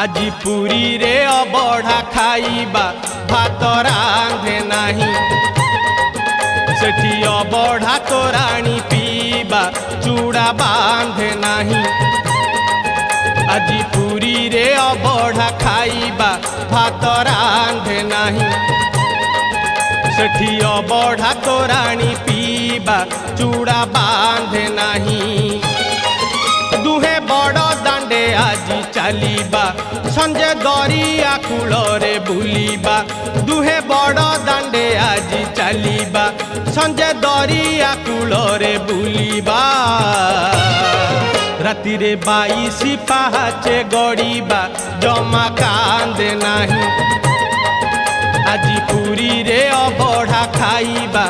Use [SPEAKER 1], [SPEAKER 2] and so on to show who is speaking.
[SPEAKER 1] आजी पुरी रे अबढ़ा खाइबा भात रांधे नाही सेठी अबढ़ा तोराणी पीबा चूड़ा बांधे नाही आजी पुरी रे अबढ़ा खाइबा भात रांधे नाही सेठी अबढ़ा तोराणी पीबा चूड़ा बांधे नाही दुहे बड़ दांडे आजी चलीबा संजे दरिया कूलरे बुलीबा दुहे बड़ दांडे आजी चलीबा संजे दरिया कूलरे बुलीबा राति रे 22 पहाचे गड़ीबा जमा कांदे नाही आजी पुरी रे अबढ़ा खाइबा